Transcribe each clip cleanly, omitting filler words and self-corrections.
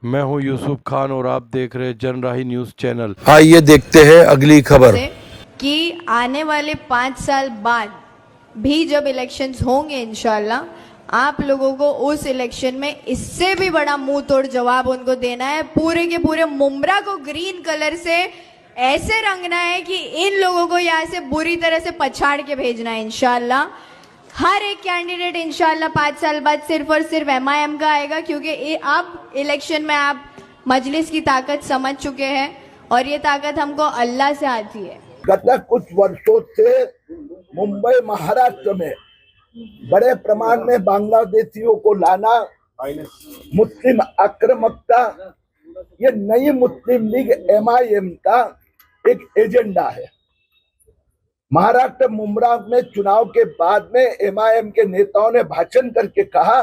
मैं हूं यूसुफ खान और आप देख रहे हैं जनराही न्यूज़ चैनल। आइए देखते हैं अगली खबर कि आने वाले 5 साल बाद भी जब इलेक्शंस होंगे इंशाल्लाह, आप लोगों को उस इलेक्शन में इससे भी बड़ा मुंह तोड़ जवाब उनको देना है। पूरे के पूरे मुमरा को ग्रीन कलर से ऐसे रंगना है कि इन लोगों को यहाँ से बुरी तरह से पछाड़ के भेजना है इंशाल्लाह। हर एक कैंडिडेट इंशाल्लाह 5 साल बाद सिर्फ और सिर्फ MIM का आएगा, क्योंकि अब इलेक्शन में आप मजलिस की ताकत समझ चुके हैं और ये ताकत हमको अल्लाह से आती है। गत कुछ वर्षों से मुंबई महाराष्ट्र में बड़े प्रमाण में बांग्लादेशियों को लाना, मुस्लिम आक्रामकता, ये नई मुस्लिम लीग MIM का एक एजेंडा है। महाराष्ट्र मुंब्रा में चुनाव के बाद में MIM के नेताओं ने भाषण करके कहा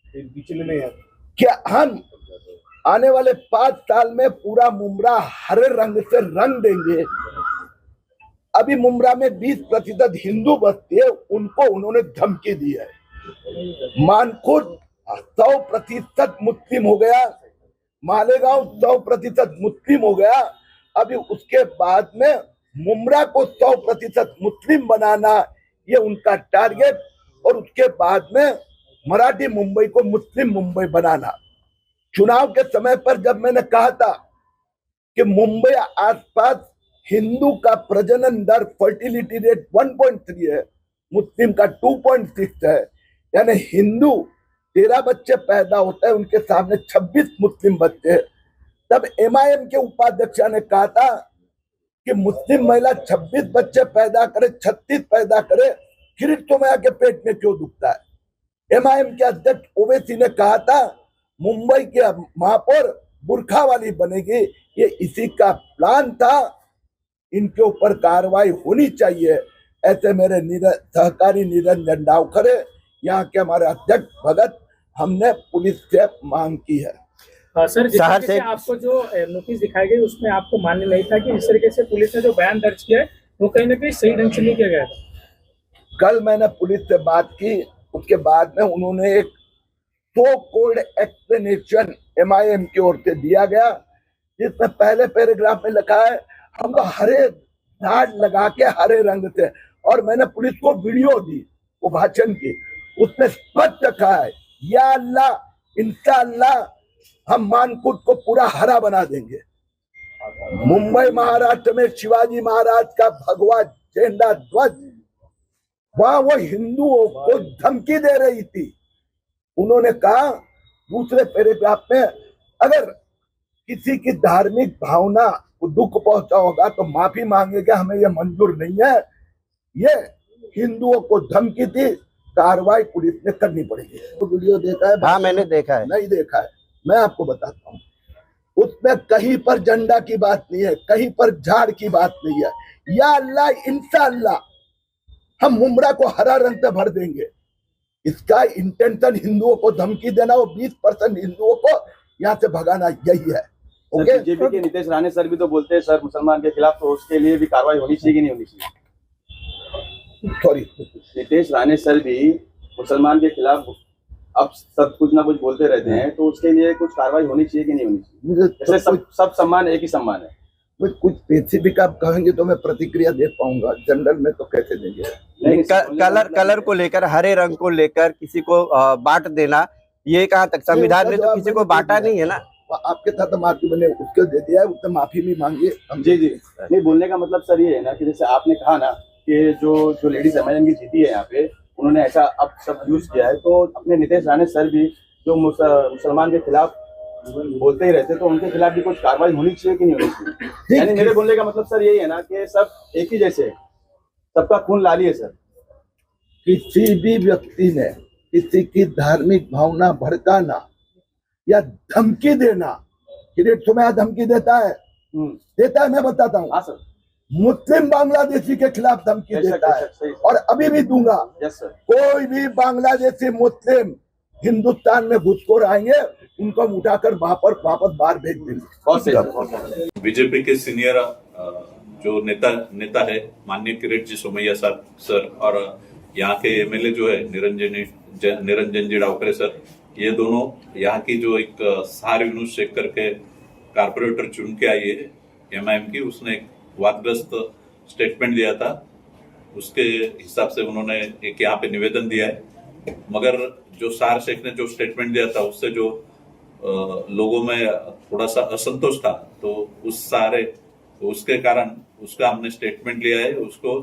कि हम आने वाले 5 साल में पूरा मुंब्रा हरे रंग से रंग देंगे। अभी मुंब्रा में 20% हिंदू बस्ती है, उनको उन्होंने धमकी दी है। मानखुर्द 100% मुस्लिम हो गया, मालेगांव 100% मुस्लिम हो गया। अभी उसके बाद में मुंब्रा को 100% मुस्लिम बनाना, ये उनका टारगेट, और उसके बाद में मराठी मुंबई को मुस्लिम मुंबई बनाना। चुनाव के समय पर जब मैंने कहा था कि मुंबई आसपास हिंदू का प्रजनन दर, फर्टिलिटी रेट 1.3 है, मुस्लिम का 2.6 है, यानी हिंदू 13 बच्चे पैदा होते हैं, उनके सामने 26 मुस्लिम बच्चे। तब MIM के उपाध्यक्ष ने कहा था कि मुस्लिम महिला 26 बच्चे पैदा करे, 36 पैदा करे, किरीट सोमैया के पेट में क्यों दुखता है। MIM के अध्यक्ष ओवैसी ने कहा था मुंबई के महापौर बुरखा वाली बनेगी, ये इसी का प्लान था। इनके ऊपर कार्रवाई होनी चाहिए, ऐसे मेरे सहकारी निरंजन डावखरे, यहाँ के हमारे अध्यक्ष भगत, हमने पुलिस से मांग की है। सर, जिस तरीके से आपको जो नोटिस दिखाई गई उसमें आपको मान्य नहीं था कि इस तरीके से पुलिस ने जो बयान दर्ज किया है वो कहीं ना कहीं सही ढंग से नहीं किया गया था। कल मैंने पुलिस से बात की, उसके बाद में उन्होंने एक सो कोल्ड एक्सप्लेनेशन MIM की ओर से दिया गया, जिसमें पहले पैराग्राफ में लिखा है हमको हरे धार लगा के हरे रंग से, और मैंने पुलिस को वीडियो दी वो भाषण की, उसमें स्पष्ट लिखा है या अल्लाह इंशाअल्लाह हम मानकुट को पूरा हरा बना देंगे। मुंबई महाराष्ट्र में शिवाजी महाराज का भगवा झंडा ध्वज, वहां वो हिंदुओं को धमकी दे रही थी। उन्होंने कहा दूसरे पैराग्राफ में, अगर किसी की धार्मिक भावना को दुख पहुंचा होगा तो माफी मांगेगा, हमें यह मंजूर नहीं है। ये हिंदुओं को धमकी थी, कार्रवाई पुलिस ने करनी पड़ेगी। तो वीडियो देखा है? हाँ, मैंने देखा है। नहीं देखा है, मैं आपको बताता हूँ। उसमें कहीं पर झंडा की बात नहीं है, कहीं पर झाड़ की बात नहीं है। या अल्लाह इंशाअल्लाह हम मुंब्रा को हरा रंग से भर देंगे। इसका इंटेंशन हिंदुओं को धमकी देना और 20% हिंदुओं को यहाँ से भगाना, यही है। ओके, बीजेपी के नीतीश राणे सर भी तो बोलते हैं सर मुसलमान के खिलाफ, तो उसके लिए भी कार्रवाई होनी चाहिए कि नहीं होनी चाहिए? सॉरी, नीतीश राणे सर भी मुसलमान के खिलाफ अब सब कुछ ना कुछ बोलते रहते हैं, तो उसके लिए कुछ कार्रवाई होनी चाहिए कि नहीं होनी चाहिए? जैसे सब सम्मान एक ही सम्मान है। कुछ स्पेसिफिक आप कहेंगे तो मैं प्रतिक्रिया दे पाऊंगा, जनरल में तो कैसे देंगे। कलर को लेकर, हरे रंग को लेकर किसी को बांट देना, ये कहाँ तक? संविधान ने तो किसी को बांटा नहीं है ना। आपके साथ माफी मैंने उसको दे दिया है, उससे माफी भी मांगी। जी जी, नहीं बोलने का मतलब सर ये है ना कि जैसे आपने कहा ना कि जो लेडीज MIM की जीती है यहाँ पे, उन्होंने ऐसा अब सब यूज किया है, तो अपने नीतीश राणे सर भी जो मुसलमान के खिलाफ बोलते ही रहते, तो उनके खिलाफ भी कुछ कार्रवाई होनी चाहिए कि नहीं होनी चाहिए? यानी मेरे बोलने का मतलब सर यही है ना कि सब एक ही जैसे, सबका खून लाली है सर। किसी भी व्यक्ति ने किसी की धार्मिक भावना भड़काना या धमकी देना, किरीट सोमैया धमकी देता है, मैं बताता हूँ। हाँ सर, मुस्लिम बांग्लादेशी के खिलाफ धमकी देता है, और अभी भी दूंगा। Yes sir. कोई भी बांग्लादेशी मुस्लिम हिंदुस्तान में घुसखोर आएंगे, उनको उठाकर वापस बाहर भेज देंगे। बीजेपी के सीनियर जो नेता है माननीय किरीट जी सोमैया सर और यहाँ के MLA जो है निरंजन जी डावकरे सर, ये दोनों यहाँ की जो एक सार यूनुस शेख करके कारपोरेटर चुन के आई है MIM की, उसने एक वादग्रस्त स्टेटमेंट दिया था। उसके हिसाब से उन्होंने एक यहाँ पे निवेदन दिया है, मगर जो सार शेख ने जो स्टेटमेंट दिया था उससे जो लोगों में थोड़ा सा असंतोष था, तो उसके कारण उसका हमने स्टेटमेंट लिया है, उसको